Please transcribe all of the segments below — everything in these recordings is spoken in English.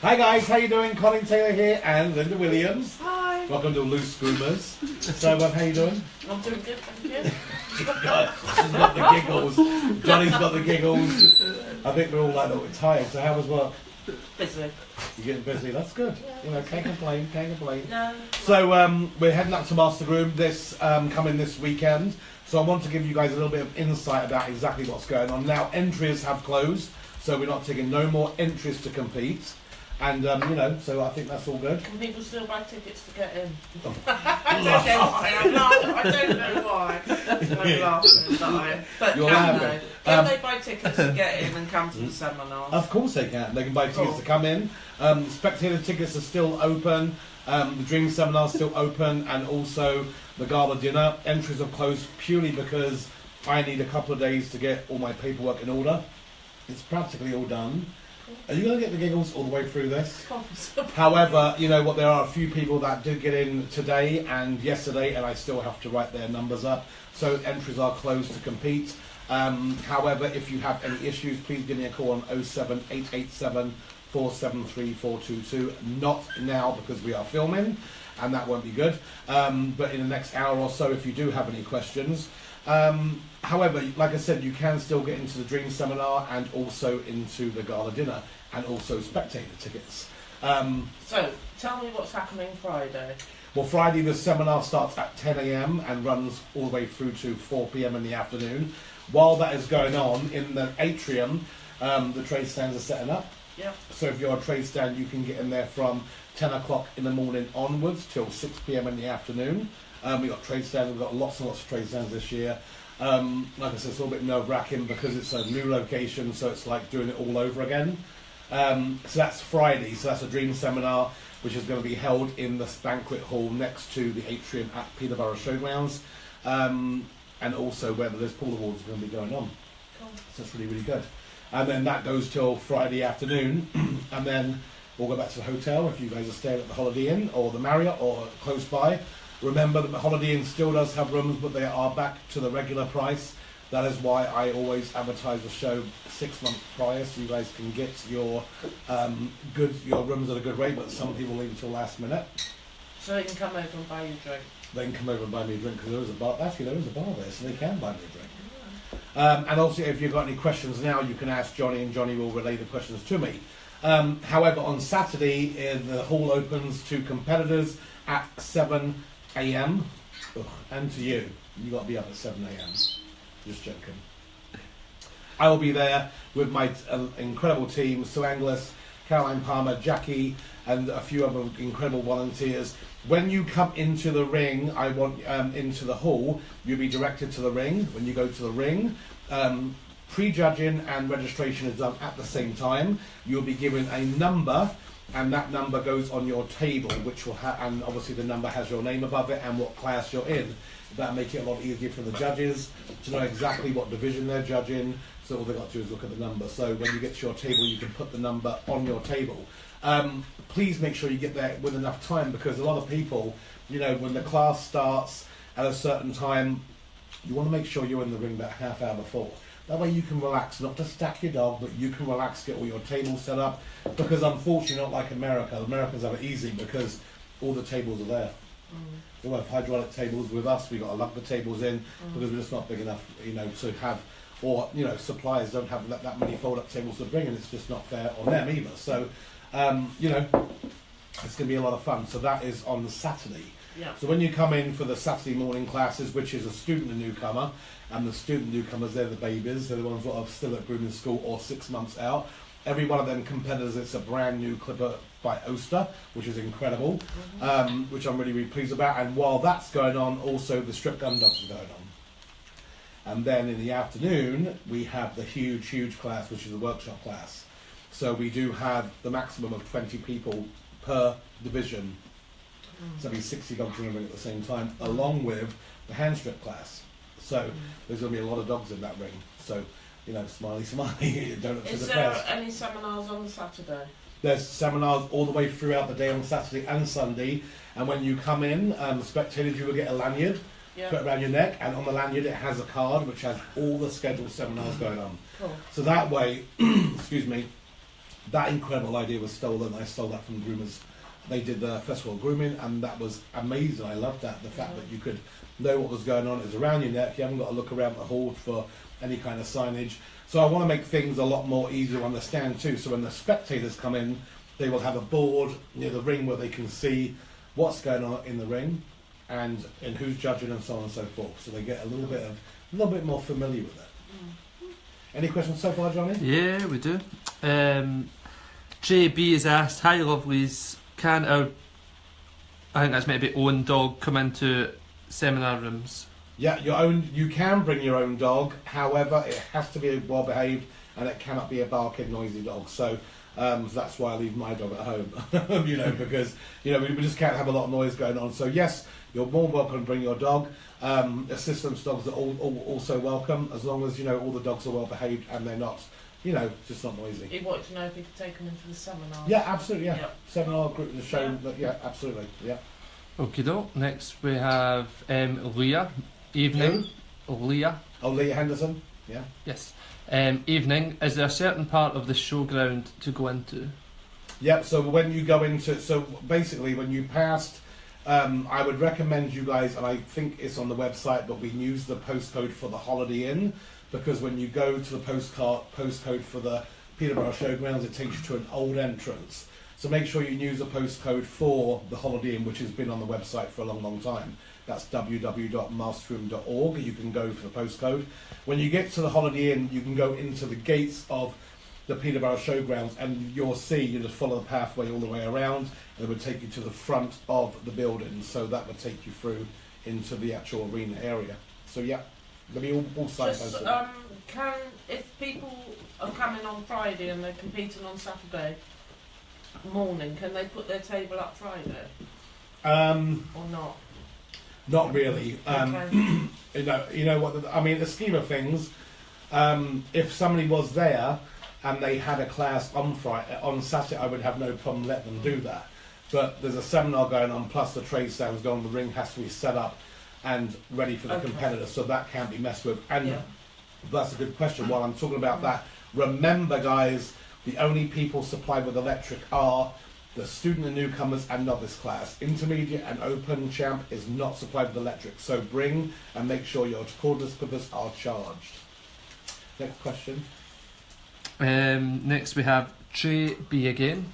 Hi guys, how you doing? Colin Taylor here and Linda Williams. Hi. Welcome to Loose Groomers. So, how you doing? I'm doing good, thank you. She's got the giggles. Johnny's got the giggles. I think we're all like that. We're tired. So how was work? Busy. You're getting busy. That's good. Yeah. You know, can't complain. Can't complain. No. So we're heading up to Mastergroom this coming this weekend. So I want to give you guys a little bit of insight about exactly what's going on. Now entries have closed, so we're not taking no more entries to compete. And you know, so I think that's all good. Can people still buy tickets to get in? Oh. I don't know why. I'm laughing. I don't know why. I'm laughing, dying. But You're can laughing. they? Can they buy tickets to get in and come to the seminars? Of course they can. They can buy tickets Cool. to come in. Spectator tickets are still open. The Dream Seminar is still open, and also the Gala Dinner. Entries have closed purely because I need a couple of days to get all my paperwork in order. It's practically all done. Are you going to get the giggles all the way through this? However, you know what, there are a few people that did get in today and yesterday, and I still have to write their numbers up. So entries are closed to compete. However, if you have any issues, please give me a call on 07887 473 422. Not now because we are filming, and that won't be good. But in the next hour or so, if you do have any questions. However, like I said, you can still get into the Dream Seminar and also into the Gala Dinner and also spectator tickets. So, tell me what's happening Friday. Well, Friday the seminar starts at 10 AM and runs all the way through to 4 PM in the afternoon. While that is going on, in the atrium, the trade stands are setting up. Yeah. So if you're a trade stand, you can get in there from 10 o'clock in the morning onwards till 6 PM in the afternoon. We've got trade stands, we've got lots and lots of trade stands this year. Like I said, it's a little bit nerve-wracking because it's a new location, so it's like doing it all over again. So that's Friday, so that's a Dream Seminar, which is going to be held in the banquet hall next to the atrium at Peterborough Showgrounds. And also where the Liz Pool Awards are going to be going on. Cool. So it's really, really good. And then that goes till Friday afternoon, and then we'll go back to the hotel if you guys are staying at the Holiday Inn or the Marriott or close by. Remember that the Holiday Inn still does have rooms, but they are back to the regular price. That is why I always advertise the show 6 months prior, so you guys can get your rooms at a good rate. But some people leave until last minute. So they can come over and buy you a drink. They can come over and buy me a drink because there is a bar. Actually, there is a bar there, so they can buy me a drink. And also, if you've got any questions now, you can ask Johnny, and Johnny will relay the questions to me. However, on Saturday, the hall opens to competitors at 7 AM. Ugh, and to you, you got to be up at 7 AM. Just joking. I will be there with my incredible team: Sue Anglis, Caroline Palmer, Jackie, and a few other incredible volunteers. When you come into the ring, I want into the hall, you'll be directed to the ring. When you go to the ring, pre-judging and registration is done at the same time. You'll be given a number, and that number goes on your table, which will and obviously the number has your name above it and what class you're in. That'll make it a lot easier for the judges to know exactly what division they're judging. So all they've got to do is look at the number. So when you get to your table, you can put the number on your table. Please make sure you get there with enough time, because a lot of people, you know, when the class starts at a certain time, you want to make sure you're in the ring about half hour before. That way you can relax, not to stack your dog, but you can relax, get all your tables set up. Because unfortunately, not like America, the Americans have it easy because all the tables are there. We have hydraulic tables. With us, we've got to lug the tables in because we're just not big enough, you know, to have, or, you know, suppliers don't have that many fold-up tables to bring, and it's just not fair on them either. So, you know, it's going to be a lot of fun. So that is on Saturday. Yeah. So when you come in for the Saturday morning classes, which is a student and newcomer, and the student newcomers, they're the babies, they're the ones that are still at grooming school or 6 months out. Every one of them competitors, it's a brand new clipper by Oster, which is incredible, which I'm really, really pleased about. And while that's going on, also the strip gun dogs are going on. And then in the afternoon, we have the huge, huge class, which is the workshop class. So we do have the maximum of 20 people per division. So there'll be 60 dogs in the ring at the same time, along with the hand strip class. So there's going to be a lot of dogs in that ring. So, you know, smiley, smiley, don't look to Is the there press. any seminars on Saturday? There's seminars all the way throughout the day on Saturday and Sunday. And when you come in, spectators, you will get a lanyard put around your neck. And on the lanyard, it has a card which has all the scheduled seminars going on. Cool. So that way, excuse me, that incredible idea was stolen. I stole that from groomers. They did the festival of grooming, and that was amazing. I loved that. The fact that you could know what was going on. It was around your neck. You haven't got to look around the hall for any kind of signage. So I want to make things a lot more easier to understand too. So when the spectators come in, they will have a board near the ring where they can see what's going on in the ring and who's judging and so on and so forth. So they get a little bit more familiar with it. Any questions so far, Johnny? Yeah, we do. Trey B has asked, hi lovelies, can our, I think that's maybe own dog, come into seminar rooms? Yeah, you can bring your own dog. However, it has to be well behaved and it cannot be a barking, noisy dog. So that's why I leave my dog at home. Because we just can't have a lot of noise going on. So yes, you're more welcome to bring your dog. Assistance dogs are also welcome, as long as all the dogs are well behaved and they're not, just not noisy. He wanted to know if he could take them into the seminar. Yeah, absolutely. Yeah, Yep. Seminar group, the show. Yeah, absolutely. Yeah. Okay, doke. Next we have Leah. Evening. Leah. Oh, Leah Henderson. Yeah. Yes. Evening. Is there a certain part of the showground to go into? Yep. So when you go into, basically when you passed, I would recommend you guys, and I think it's on the website, but we can use the postcode for the Holiday Inn, because when you go to the postcode for the Peterborough Showgrounds, it takes you to an old entrance. So make sure you use a postcode for the Holiday Inn, which has been on the website for a long, long time. That's www.mastergroom.org. You can go for the postcode. When you get to the Holiday Inn, you can go into the gates of the Peterborough Showgrounds, and you'll see, you just follow the pathway all the way around, and it would take you to the front of the building. So that would take you through into the actual arena area. So yeah, they'll be all signposted. If people are coming on Friday and they're competing on Saturday morning, can they put their table up Friday? Or not? Not really. Okay. You know what? The scheme of things. If somebody was there and they had a class on Saturday, I would have no problem letting them do that. But there's a seminar going on, plus the trade stands going on. The ring has to be set up and ready for the competitors, so that can't be messed with. And that's a good question. While I'm talking about that, remember, guys, the only people supplied with electric are the student and newcomers and novice class. Intermediate and open champ is not supplied with electric. So bring and make sure your cordless clippers are charged. Next question. Next we have Trey B again.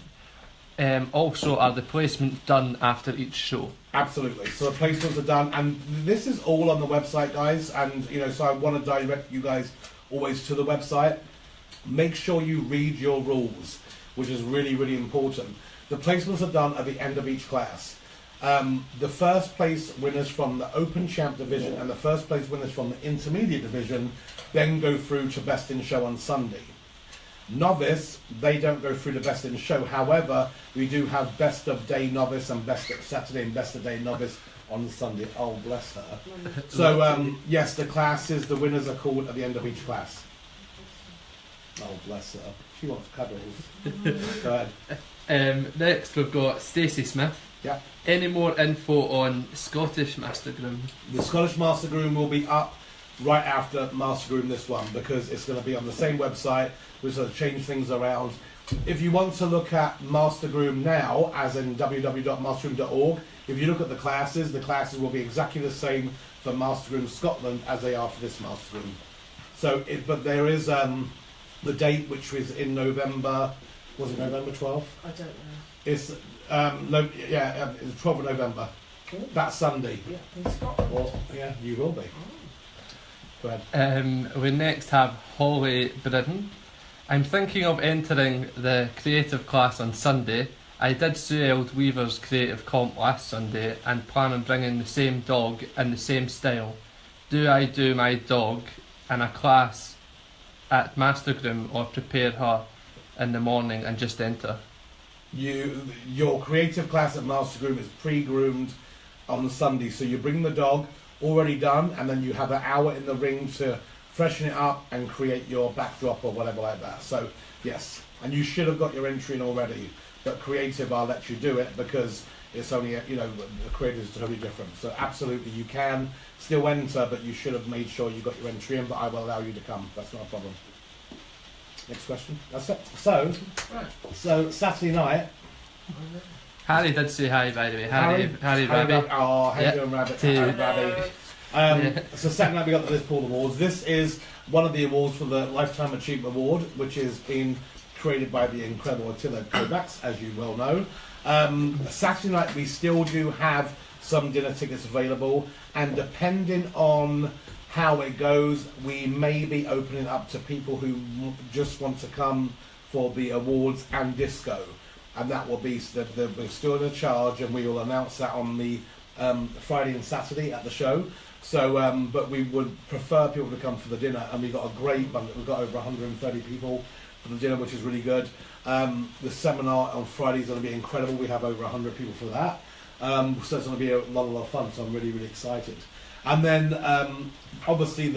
Also, are the placements done after each show? Absolutely. So the placements are done, and this is all on the website, guys. And so I want to direct you guys always to the website. Make sure you read your rules, which is really, really important. The placements are done at the end of each class. The first place winners from the Open Champ division and the first place winners from the Intermediate division then go through to Best in Show on Sunday. Novice, they don't go through the Best in Show. However, we do have Best of Day Novice and Best of Saturday and Best of Day Novice on Sunday. Oh, bless her. So, yes, the classes, the winners are called at the end of each class. Oh, bless her. She wants cuddles. Go ahead. Next we've got Stacey Smith. Yeah. Any more info on Scottish Mastergroom? The Scottish Mastergroom will be up right after Mastergroom this one, because it's going to be on the same website. We're going to change things around. If you want to look at Mastergroom now, as in www.mastergroom.org, if you look at the classes will be exactly the same for Mastergroom Scotland as they are for this Mastergroom. So, but there is the date, which was in November. Was it November 12th? I don't know. It's it's 12th of November. Ooh. That Sunday. Yeah, in Scotland. Well, yeah, you will be. Go ahead. We next have Holly Bridden. I'm thinking of entering the creative class on Sunday. I did Sue Eld Weaver's creative comp last Sunday and plan on bringing the same dog in the same style. Do I do my dog in a class at Mastergroom or prepare her in the morning and just enter? Your creative class at Mastergroom is pre-groomed on Sunday, so you bring the dog already done, and then you have an hour in the ring to freshen it up and create your backdrop or whatever like that. So yes, and you should have got your entry in already, but creative, I'll let you do it because it's only the creative is totally different. So absolutely, you can still enter, but you should have made sure you got your entry in. But I will allow you to come. That's not a problem. Next question. That's it. So Saturday night. Harry did say hi, by the way. Harry Rabbit. Oh, how you doing, Rabbit? Harry Rabbit. So Saturday night we got the Liz Paul Awards. This is one of the awards for the Lifetime Achievement Award, which is being created by the incredible Attila Kovacs, as you well know. Saturday night we still do have some dinner tickets available, and depending on how it goes, we may be opening up to people who just want to come for the awards and disco, and that will be we're still in charge, and we will announce that on the Friday and Saturday at the show. So, but we would prefer people to come for the dinner, and we've got a great bunch. We've got over 130 people for the dinner, which is really good. The seminar on Friday is going to be incredible. We have over 100 people for that. So it's going to be a lot of fun. So I'm really, really excited. And then obviously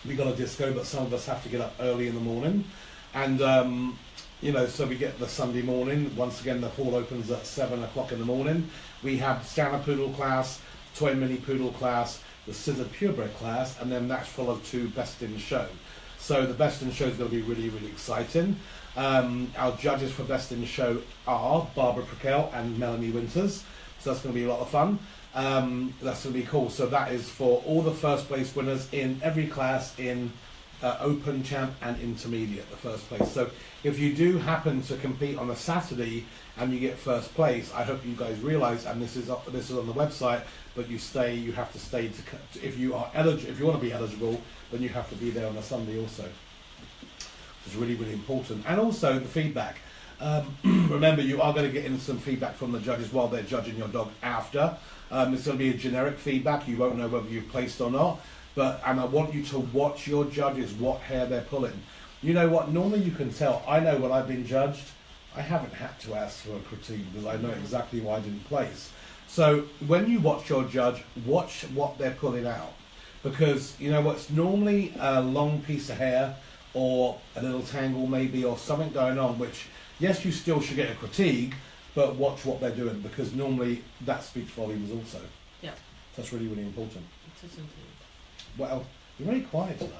we got a disco, but some of us have to get up early in the morning, and so we get the Sunday morning. Once again, the hall opens at 7 o'clock in the morning. We have Standard Poodle class, Toy Mini Poodle class, the Scissor Purebred class, and then that's followed to Best in Show. So the Best in Show is going to be really, really exciting. Our judges for Best in Show are Barbara Prickell and Melanie Winters. So that's going to be a lot of fun. That's going to be cool. So that is for all the first place winners in every class in Open, Champ and Intermediate, the first place. So if you do happen to compete on a Saturday and you get first place, I hope you guys realise, and this is on the website, but you have to stay if you are eligible. If you want to be eligible, then you have to be there on a Sunday also. It's really, really important. And also the feedback. Remember, you are going to get in some feedback from the judges while they're judging your dog after. It's going to be a generic feedback. You won't know whether you've placed or not. And I want you to watch your judges, what hair they're pulling. You know what? Normally you can tell. I know when I've been judged, I haven't had to ask for a critique because I know exactly why I didn't place. So when you watch your judge, watch what they're pulling out. Because, you know what's normally a long piece of hair or a little tangle maybe or something going on, which, yes, you still should get a critique, but watch what they're doing because normally that speaks volumes also. Yeah. That's really, really important. It is indeed. Well, you're very quiet tonight.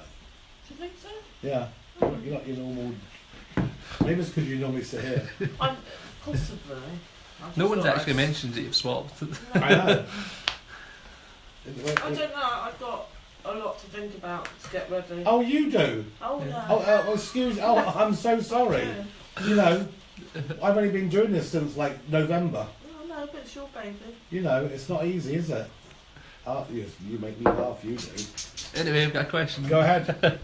Do you think so? Yeah. You're not your normal... Maybe it's because you normally sit here. Possibly. No one's actually mentioned that you've swapped. I know. I don't know. I've got a lot to think about to get ready. Oh, you do? Oh, no. Oh, excuse. Oh, I'm so sorry. Yeah. You know, I've only been doing this since like November. Oh, no, but it's your baby. You know, it's not easy, is it? Yes, you make me laugh, you do. Anyway, I've got a question. Go ahead.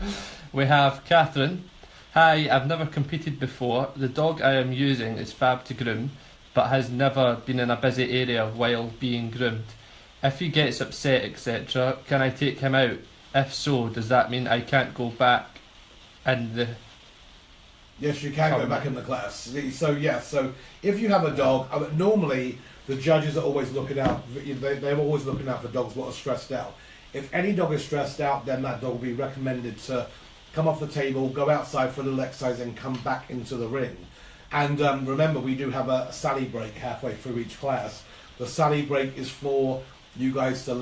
We have Catherine. Hi, I've never competed before. The dog I am using is fab to groom, but has never been in a busy area while being groomed. If he gets upset, etc., can I take him out? If so, does that mean I can't go back in the... Yes, you can go back in the class. So, yeah, so if you have a dog, normally the judges are always looking out, they're always looking out for dogs that are stressed out. If any dog is stressed out, then that dog will be recommended to come off the table, go outside for a little exercise and come back into the ring. And remember, we do have a sally break halfway through each class. The sally break is for you guys to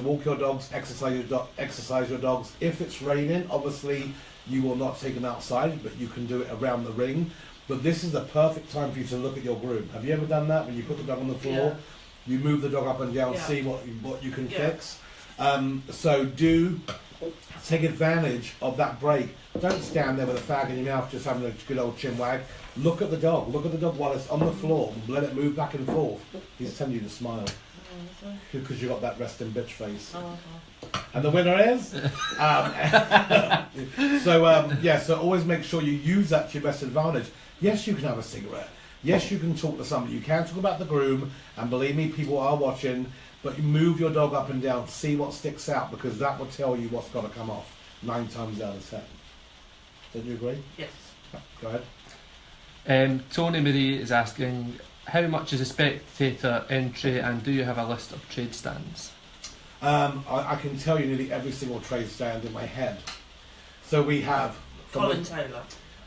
walk your dogs, exercise your dogs. If it's raining, obviously you will not take them outside, but you can do it around the ring. But this is the perfect time for you to look at your groom. Have you ever done that? When you put the dog on the floor, you move the dog up and down, see what you can fix. So do take advantage of that break. Don't stand there with a fag in your mouth just having a good old chin wag. Look at the dog. Look at the dog while it's on the floor. Let it move back and forth. He's telling you to smile. Because you got that resting bitch face. And the winner is? So always make sure you use that to your best advantage. Yes, you can have a cigarette. Yes, you can talk to somebody. You can talk about the groom, and believe me, people are watching, but you move your dog up and down, see what sticks out, because that will tell you what's got to come off 9 times out of 10. Don't you agree? Yes. Go ahead. Tony Marie is asking, how much is a spectator entry, and do you have a list of trade stands? I can tell you nearly every single trade stand in my head. So we have... Colin Taylor.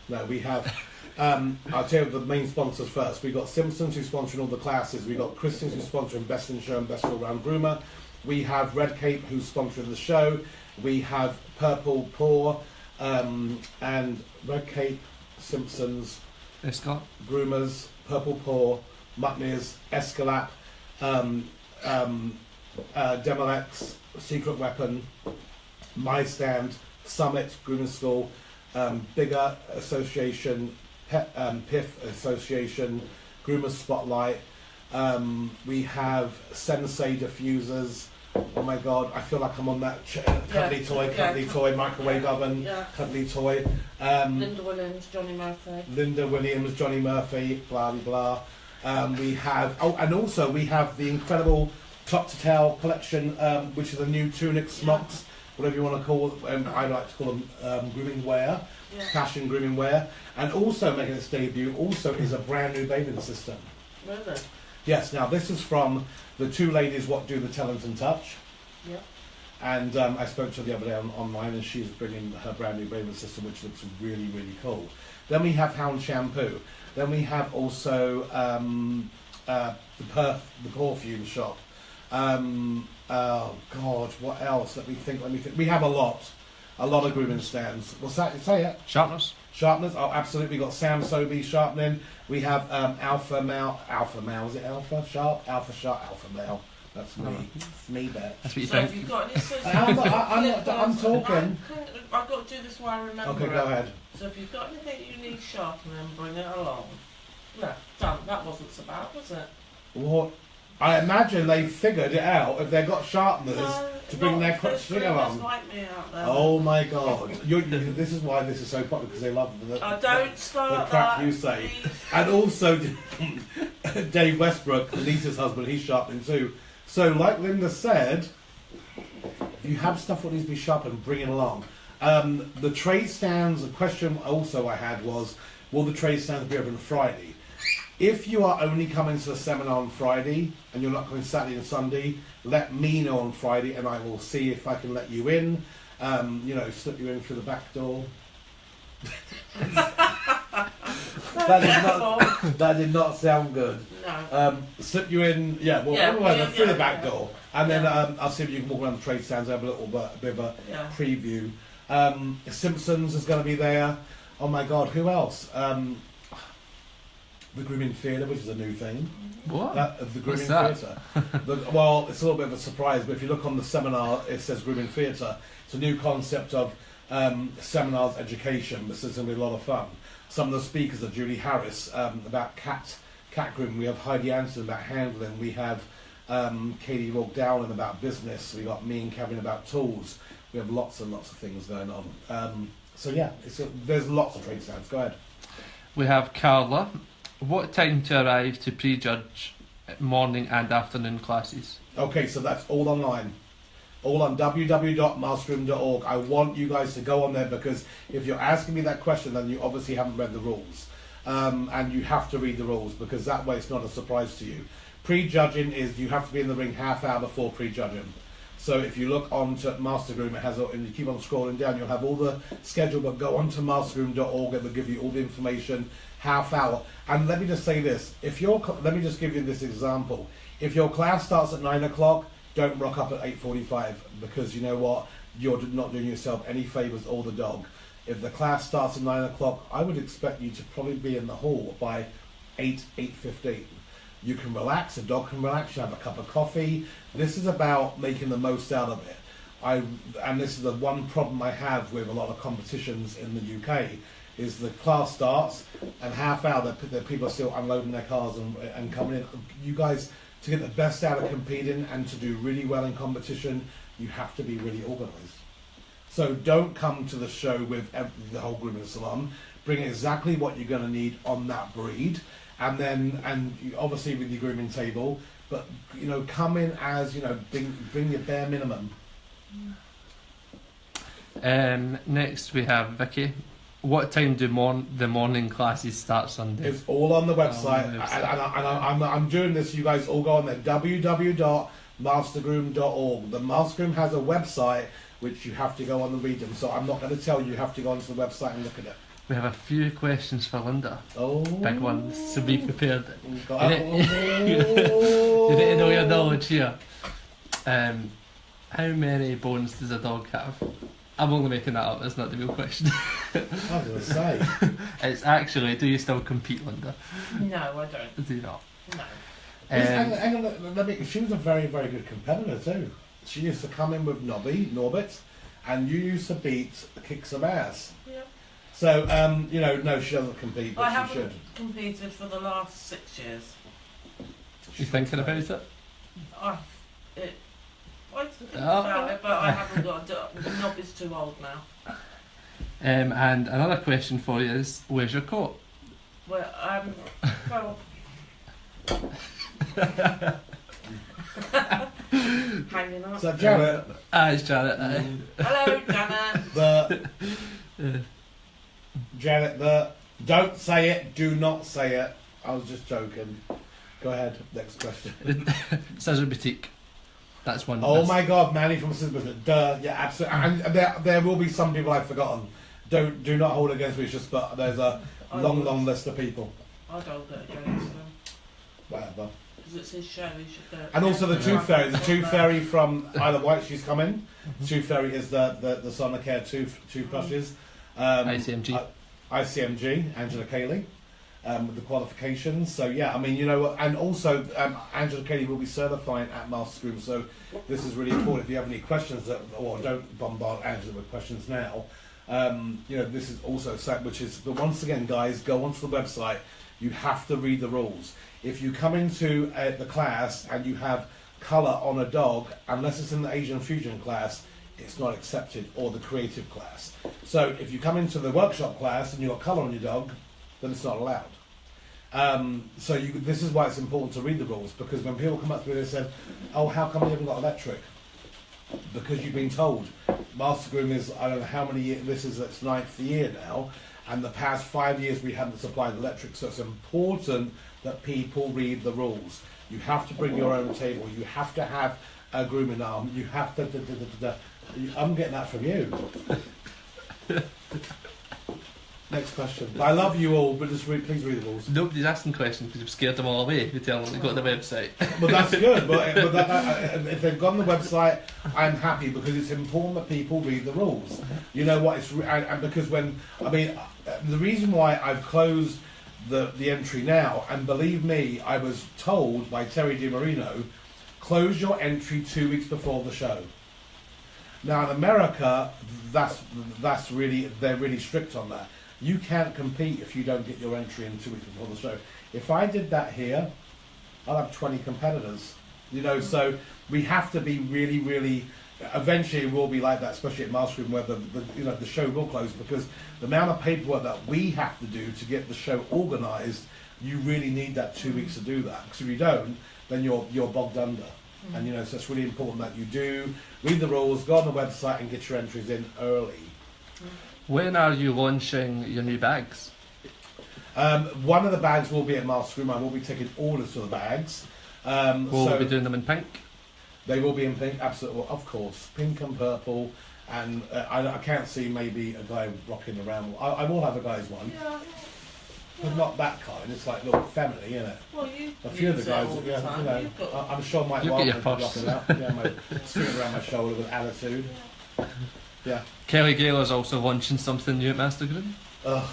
No, we have... I'll tell you the main sponsors first. We've got Simpsons, who's sponsoring all the classes. We've got Christians, who's sponsoring Best in Show and Best All Round Groomer. We have Red Cape, who's sponsoring the show. We have Purple Paw. and Red Cape, Simpsons, Scott. Groomers, Purple Paw, Muckneys, Escalap, Demolex, Secret Weapon, My Stand, Summit, Groomers School, Bigger Association, PIF Association, Groomers Spotlight. We have Sensei Diffusers. Oh my god, I feel like I'm on that cuddly toy, microwave oven, cuddly toy. Linda Williams, Johnny Murphy, blah blah blah. We have, and also we have the incredible top to tail collection, which is the new tunics, smocks, whatever you want to call them. I like to call them grooming wear, fashion grooming wear. And also making its debut also is a brand new bathing system. Really? Yes, now this is from the two ladies what do the Talent and Touch. Yeah. And I spoke to her the other day online, and she's bringing her brand new bathing system, which looks really, really cool. Then we have Hound Shampoo. Then we have also the perfume shop. Oh God, what else? Let me think. We have a lot of grooming stands. What's that? Say it. Sharpeners, oh absolutely. We've got Sam Sobey sharpening. We have Alpha Male, is it Alpha Sharp? Alpha Male. That's me. It's me, bitch. That's what you So think. have you got any scissors? I'm talking. I've got to do this while I remember. Okay, go ahead. So if you've got anything you need sharpening, bring it along. Yeah, done. That wasn't so bad, was it? What? I imagine they figured it out if they've got sharpeners to bring their string along. Like me out there. Oh my God! This is why this is so popular, because they love the crap you say. Please. And also, Dave Westbrook, Lisa's husband, he's sharpening too. So, like Linda said, if you have stuff that needs to be sharpened, bring it along. The trade stands. The question also I had was, will the trade stands be open Friday? If you are only coming to the seminar on Friday and you're not coming Saturday and Sunday, let me know on Friday and I will see if I can let you in. Slip you in through the back door. That did not sound good. No. Slip you in, through the back door. And then I'll see if you can walk around the trade stands, have a little bit of a preview. Simpsons is going to be there. Oh my God, who else? The Grooming Theatre, which is a new thing. What? The Grooming Theatre. Well, it's a little bit of a surprise, but if you look on the seminar, it says Grooming Theatre. It's a new concept of seminars education. This is going to be a lot of fun. Some of the speakers are Julie Harris about cat grooming. We have Heidi Anderson about handling. We have Katie Rourke Dowling about business. We got me and Kevin about tools. We have lots and lots of things going on. There's lots of trade stands. Go ahead. We have Carla. What time to arrive to prejudge morning and afternoon classes? Okay, so that's all online. All on www.mastergroom.org. I want you guys to go on there, because if you're asking me that question, then you obviously haven't read the rules. And you have to read the rules, because that way it's not a surprise to you. Prejudging is you have to be in the ring half hour before prejudging. So if you look on to Mastergroom, it has, and you keep on scrolling down, you'll have all the schedule, but go on to mastergroom.org, it will give you all the information, half hour. And let me just say this, let me just give you this example. If your class starts at 9 o'clock, don't rock up at 8:45, because you know what, you're not doing yourself any favours or the dog. If the class starts at 9 o'clock, I would expect you to probably be in the hall by 8:15. You can relax, the dog can relax, you have a cup of coffee. This is about making the most out of it. And this is the one problem I have with a lot of competitions in the UK, is the class starts and half hour that people are still unloading their cars and coming in. You guys, to get the best out of competing and to do really well in competition, you have to be really organised. So don't come to the show with the whole grooming salon. Bring exactly what you're going to need on that breed. And obviously with your grooming table, but come in as bring your bare minimum. Next we have Vicky. What time do the morning classes start Sunday? It's all on the website, and I'm doing this. You guys all go on there, www.mastergroom.org. The Mastergroom has a website which you have to go on and read them. So I'm not going to tell you. You have to go onto the website and look at it. We have a few questions for Linda. Oh. Big ones, so be prepared. You need to know your knowledge here. How many bones does a dog have? I'm only making that up, that's not the real question. I was going to say. It's actually, do you still compete, Linda? No, I don't. Do you not? No. Hang on, let me, she was a very, very good competitor too. She used to come in with Norbit, and you used to kick some ass. Yeah. So, you know, no, she doesn't compete, but I she haven't should. competed for the last 6 years. You thinking about it? I think about it, but I haven't got. Knob is too old now. And another question for you is, where's your coat? Well, well. Hanging up. So, Janet, It's Janet. Hello, Janet. Janet, don't say it, do not say it. I was just joking. Go ahead, next question. Scissor Boutique. That's one. Oh my God, Manny from Scissor Boutique. Duh, yeah, absolutely. And there will be some people I've forgotten. Do not hold it against me. It's just, but there's a long list of people. I'd hold it against him. Whatever. Because it's his show, he should do it. And also the Tooth Fairy. The Tooth Fairy from Isle of Wight, she's coming. Tooth Fairy is the Sonicare toothbrushes. ICMG. ICMG, Angela Cayley, with the qualifications. So yeah, I mean, you know, and also Angela Cayley will be certifying at Mastergroom. So this is really important. If you have any questions, or don't bombard Angela with questions now. You know, this is also which is, but once again, guys, go onto the website. You have to read the rules. If you come into the class and you have colour on a dog, unless it's in the Asian Fusion class, it's not accepted, or the creative class. So if you come into the workshop class and you've got colour on your dog, then it's not allowed. So this is why it's important to read the rules, because when people come up to me and say, oh, how come you haven't got electric? Because you've been told. Mastergroom is, I don't know how many years, this is its 9th year now, and the past 5 years we haven't supplied electric, so it's important that people read the rules. You have to bring your own table, you have to have a grooming arm, you have to... I'm getting that from you. Next question. I love you all, but just please read the rules. Nobody's asking questions because you've scared them all away. You tell them to go to the website. Well, that's good. But if they've gone on the website, I'm happy, because it's important that people read the rules. You know what? And because the reason why I've closed the entry now, and believe me, I was told by Terry DiMarino, close your entry 2 weeks before the show. Now in America, that's really, they're really strict on that. You can't compete if you don't get your entry in 2 weeks before the show. If I did that here, I'll have 20 competitors. You know, so we have to be really, really. Eventually, it will be like that, especially at Mastergroom, where the show will close, because the amount of paperwork that we have to do to get the show organised, you really need that 2 weeks to do that. Because if you don't, then you're bogged under. And you know, so it's really important that you do read the rules, go on the website, and get your entries in early. When are you launching your new bags? One of the bags will be at Mastergroom. I will be taking orders for the bags. Will we be doing them in pink? They will be in pink, absolutely, well, of course, pink and purple. And I can't see maybe a guy rocking around. I will have a guy's one. Yeah. But not that kind. It's like, look, family, isn't it? Well, you A few of the guys, all the yeah, time. you know, You've got- I'm sure Mike You'll get Wildman your could purse. rock it up. Yeah, string around my shoulder with attitude. Yeah. Kelly Gaylor's also launching something new at Mastergroom. Ugh.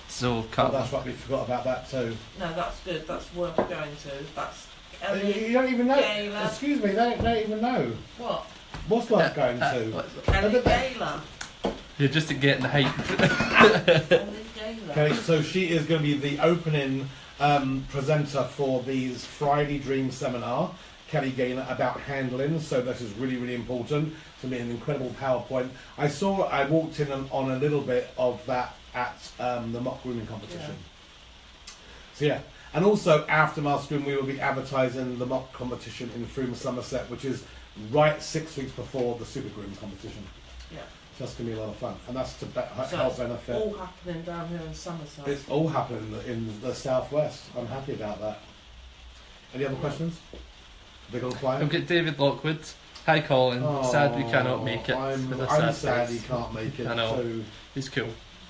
So Oh, can't that's right, we forgot about that too. No, that's good. That's worth going to. That's Kelly. You don't even know. Gaylor. Excuse me, they don't even know. What? What's worth going to? Kelly Gaylor. You're just getting the hype. Kelly Gaylor. Okay, so she is going to be the opening presenter for the Friday Dream seminar, Kelly Gaynor, about handling. So this is really, really important. It's going to be an incredible PowerPoint. I walked in on a little bit of that at the mock grooming competition. Yeah. So yeah, and also after Mastergroom, we will be advertising the mock competition in Froome, Somerset, which is right 6 weeks before the Super Groom competition. Yeah. So that's going to be a lot of fun, and that's to So help it's benefit. all happening down here in Somerset. It's all happening in the southwest. I'm happy about that. Any other questions? Big old client. We've got David Lockwood. Hi Colin. Sad we cannot make it. I'm with a sad face. he can't make it. I know. So He's cool.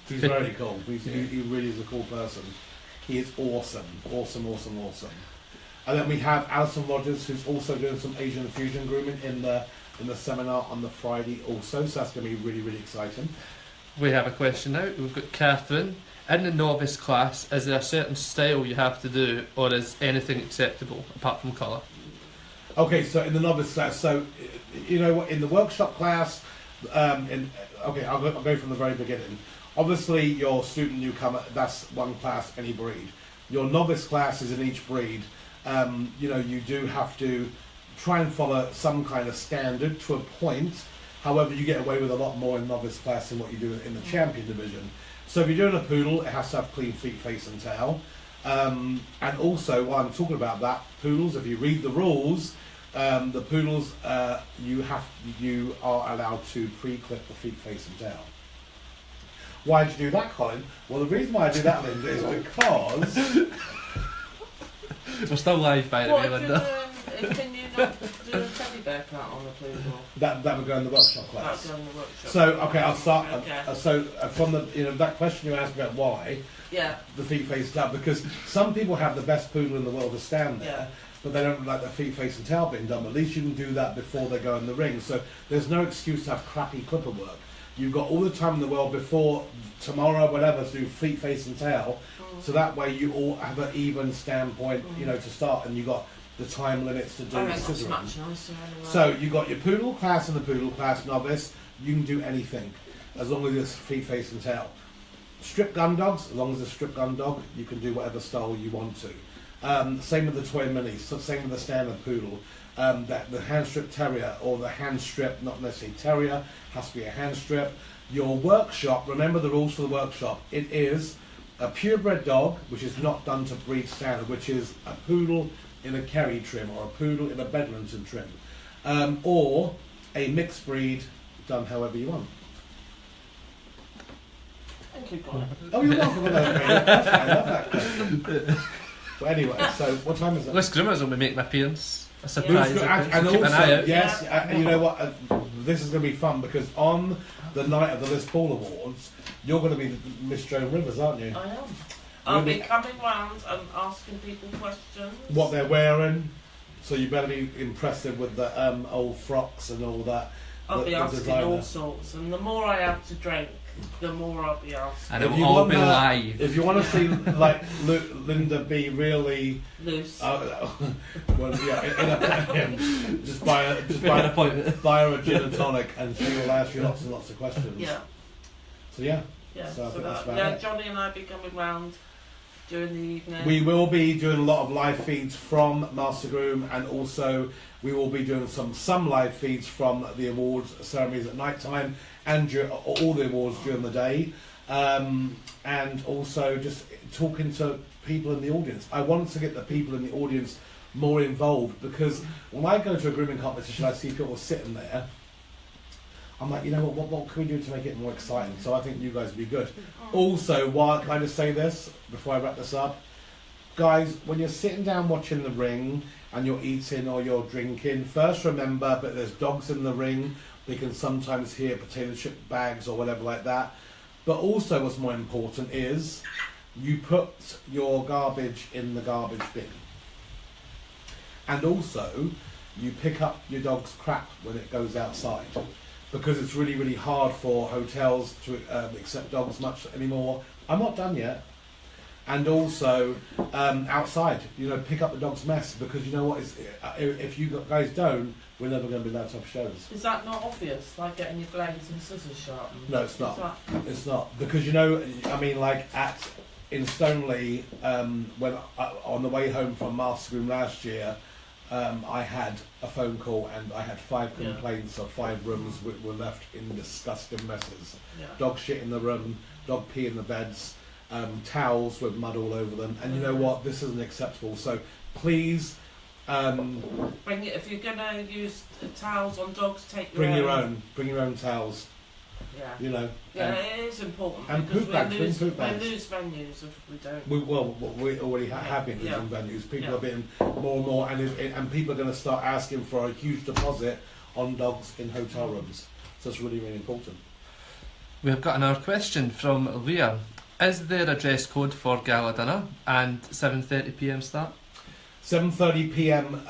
he's very cool. He really is a cool person. He is awesome. Awesome. And then we have Alison Rogers, who's also doing some Asian fusion grooming in the in the seminar on the Friday also, so that's going to be really, really exciting. We have a question now. We've got Catherine. In the novice class, is there a certain style you have to do, or is anything acceptable apart from colour? Okay, so in the novice class, so you know what, in the workshop class, I'll go from the very beginning. Obviously, your student newcomer, that's one class, any breed. Your novice class is in each breed. You do have to try and follow some kind of standard to a point. However, you get away with a lot more in novice class than what you do in the champion division. So if you're doing a poodle, it has to have clean feet, face and tail. And also, while I'm talking about that, poodles, if you read the rules, the poodles, you are allowed to pre-clip the feet, face and tail. Why did you do that, Colin? Well, the reason why I do that, Linda, is because... We're still live, by the way, Linda. Can you not do a teddy bear cut on the poodle? That would go in the workshop class. That would go in the workshop. So, okay, I'll start. Okay. From the that question you asked about why the feet face down, because some people have the best poodle in the world to stand there, but they don't like their feet face and tail being done. But at least you can do that before they go in the ring. So there's no excuse to have crappy clipper work. You've got all the time in the world before tomorrow, whatever, to do feet, face and tail. So that way you all have an even standpoint, to start, and you've got the time limits to do the scissoring. Much nicer anyway. So you've got your poodle class and the poodle class novice. You can do anything as long as it's feet, face and tail. Strip gun dogs, as long as it's a strip gun dog, you can do whatever style you want to. Same with the toy minis, so same with the standard poodle. The hand strip terrier, or the hand strip, not necessarily terrier, has to be a hand strip. Your workshop, remember the rules for the workshop. It is a purebred dog, which is not done to breed standard, which is a poodle in a Kerry trim or a poodle in a Bedlington trim, or a mixed breed done however you want. Thank you, Colin. Oh, you're welcome. I love that question. But anyway, so what time is it? List Groomers will be making an appearance. A surprise. And keep an eye also, out. yes, you know what? This is going to be fun because on the night of the List Paul Awards, you're going to be Miss Joan Rivers, aren't you? I am. I'll be coming round and asking people questions. What they're wearing. So you better be impressive with the old frocks and all that. I'll be asking all sorts, and the more I have to drink, the more I'll be asking. And it will all be live. If you want to see like Linda be really loose, just buy her a gin and tonic, and she will ask you lots and lots of questions. Yeah. So yeah. Yeah. So Johnny and I will be coming round during the evening. We will be doing a lot of live feeds from Mastergroom, and also we will be doing some live feeds from the awards ceremonies at night time and all the awards during the day, and also just talking to people in the audience. I want to get the people in the audience more involved, because when I go to a grooming competition, I see people sitting there. I'm like, what can we do to make it more exciting? So I think you guys would be good. Also, can I just say this before I wrap this up? Guys, when you're sitting down watching the ring and you're eating or you're drinking, first remember that there's dogs in the ring. We can sometimes hear potato chip bags or whatever like that. But also what's more important is you put your garbage in the garbage bin. And also, you pick up your dog's crap when it goes outside. Because it's really, really hard for hotels to accept dogs much anymore. I'm not done yet. And also, outside, pick up the dog's mess, because you know what? If you guys don't, we're never going to be allowed to have shows. Is that not obvious, like getting your blades and scissors sharpened? No, it's not. It's not, because in Stoneleigh, when on the way home from Mastergroom last year, I had a phone call and I had 5 complaints of 5 rooms which were left in disgusting messes. Yeah. Dog shit in the room, dog pee in the beds, towels with mud all over them. And you know what? This isn't acceptable. So please, if you're going to use towels on dogs, bring your own. Bring your own towels. Yeah. It is important. And poop bags. Bring poop bags. We lose venues if we don't. We already have been losing venues. People are being more and more, and people are going to start asking for a huge deposit on dogs in hotel rooms. So it's really, really important. We have got another question from Leah. Is there a dress code for gala dinner and 7:30 PM start? 7:30 p.m.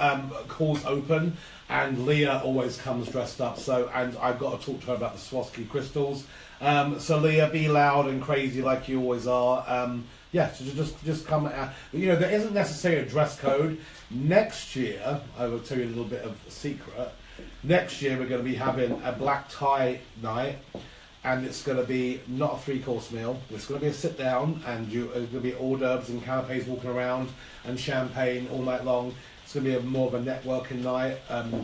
Calls open, and Leah always comes dressed up. So, and I've got to talk to her about the Swarovski crystals. So Leah, be loud and crazy like you always are. Yeah, so just come. You know, there isn't necessarily a dress code. Next year, I will tell you a little bit of a secret. Next year, we're going to be having a black tie night, and it's going to be not a 3-course meal. It's going to be a sit down, and it's going to be hors d'oeuvres and canapes walking around, and champagne all night long. It's going to be more of a networking night.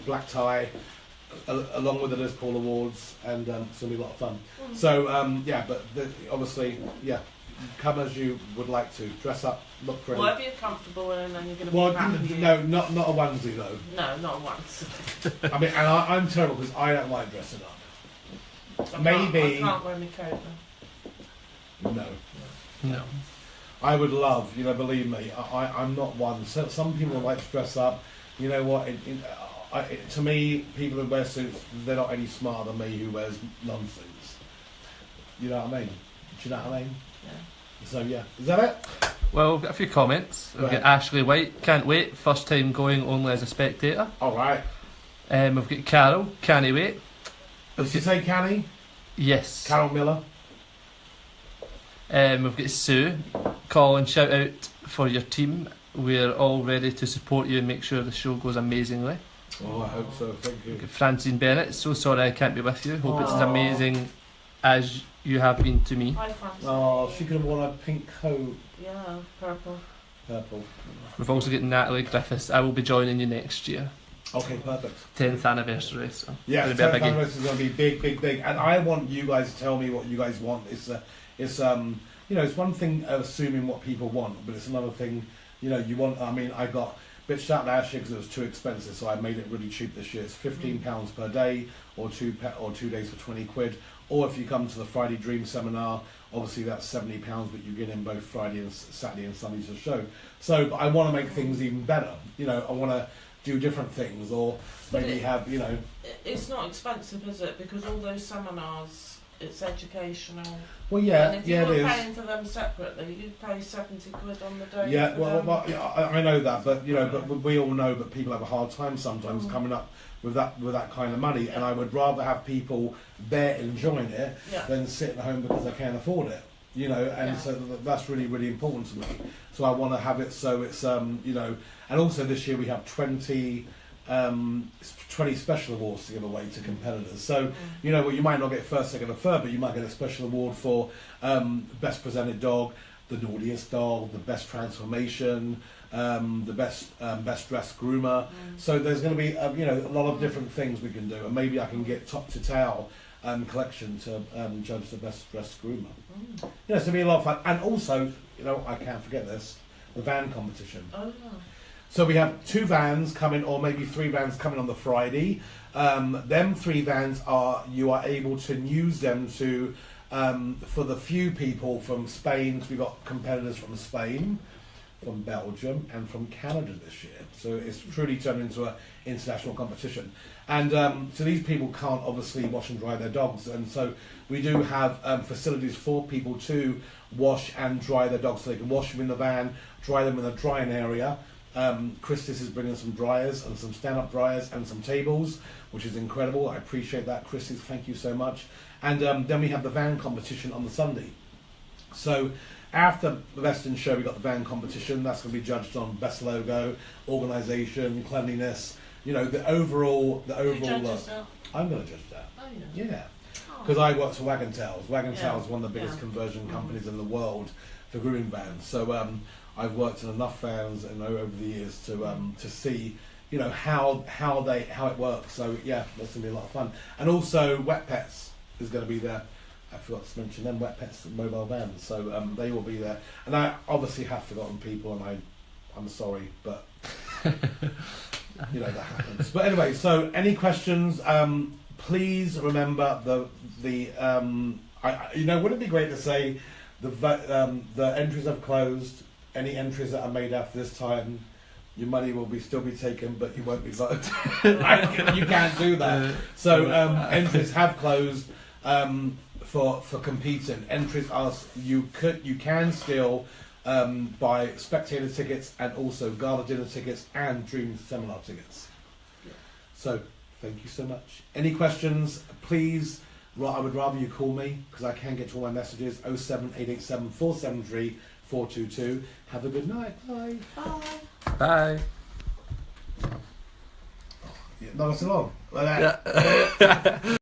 Black tie, along with the Liz Paul Awards, and it's going to be a lot of fun. So yeah, but obviously, yeah. Come as you would like to. Dress up, look pretty. Whatever you're comfortable in, and you're going to be happy. No, not a onesie though. No, not a onesie. I mean, and I'm terrible because I don't like dressing up. I can't wear my coat No. No. I would love, you know, believe me, I'm not one. So some people like to dress up. You know what? To me, people who wear suits, they're not any smarter than me who wears non-suits. You know what I mean? Do you know what I mean? Yeah. So yeah, is that it? Well, we've got a few comments. We've got Ashley White, can't wait, first time going only as a spectator. Alright. We've got Carol, can't wait. Did she say Canny? Yes. Carol Miller. We've got Sue, Colin, shout out for your team. We're all ready to support you and make sure the show goes amazingly. Oh, I hope so, thank you. We've got Francine Bennett, so sorry I can't be with you. Hope it's as amazing as you have been to me. Hi, Francis. Oh, she could have worn a pink coat. Yeah, purple. Purple. We've also got Natalie Griffiths. I will be joining you next year. Okay, perfect. 10th anniversary, so yeah, it's going to be a 10th biggie. anniversary is going to be big, and I want you guys to tell me what you guys want. It's you know, it's one thing assuming what people want, but it's another thing, you know, you want. I mean, I got bitched out last year because it was too expensive, so I made it really cheap this year. It's £15 per day, or 2 days for 20 quid. Or if you come to the Friday Dream Seminar, obviously that's £70, but you get in both Friday and Saturday and Sunday to the show. So but I want to make things even better. You know, I want to do different things, or maybe have, you know. It's not expensive, is it? Because all those seminars, it's educational. Well, yeah, and if yeah, you it were is. paying for them separately, you'd pay 70 quid on the day. Yeah, for well, them. yeah, I know that, but you know, but we all know that people have a hard time sometimes coming up with that kind of money, and I would rather have people there enjoying it than sitting at home because they can't afford it. You know, and so that's really, really important to me. So I want to have it so it's you know, and also this year we have 20 special awards to give away to competitors. So you know, well, you might not get first, second, or third, but you might get a special award for best presented dog, the naughtiest dog, the best transformation, the best dressed groomer. So there's going to be you know, a lot of different things we can do, and maybe I can get Top to Tail collection to judge the best dressed groomer. You know, it's going to be a lot of fun, and also, you know, I can't forget this, the van competition. So we have 2 vans coming, or maybe 3 vans coming on the Friday. Them 3 vans you are able to use them to for the few people from Spain. So we've got competitors from Spain, from Belgium, and from Canada this year. So it's truly turned into an international competition. And so these people can't obviously wash and dry their dogs, and so we do have facilities for people to wash and dry their dogs, so they can wash them in the van, dry them in a drying area. Christis is bringing some dryers and some stand-up dryers and some tables, which is incredible. I appreciate that, Christis. Thank you so much. And then we have the van competition on the Sunday. So after the Best in Show, we've got the van competition. That's going to be judged on best logo, organisation, cleanliness. You know, the overall. I'm going to judge that. Oh, yeah. Yeah. Because I work for Wagon Tails. Wagon Tails is one of the biggest conversion companies in the world for grooming vans. So I've worked in enough vans and over the years to see, you know, how it works. So yeah, that's gonna be a lot of fun. And also Wet Pets is going to be there. I forgot to mention them, Wet Pets mobile vans. So they will be there. And I obviously have forgotten people, and I'm sorry, but you know, that happens. But anyway, so any questions? Please remember the you know, wouldn't it be great to say the entries have closed. Any entries that are made after this time, your money will still be taken, but you won't be voted. You can't do that. So entries have closed for competing. Entries are you can still buy spectator tickets and also gala dinner tickets and dream seminar tickets. Yeah. So thank you so much. Any questions, please, I would rather you call me because I can get to all my messages. 07887 473 422. Have a good night. Bye. Bye. Bye. Yeah, not so long. Like that. Yeah.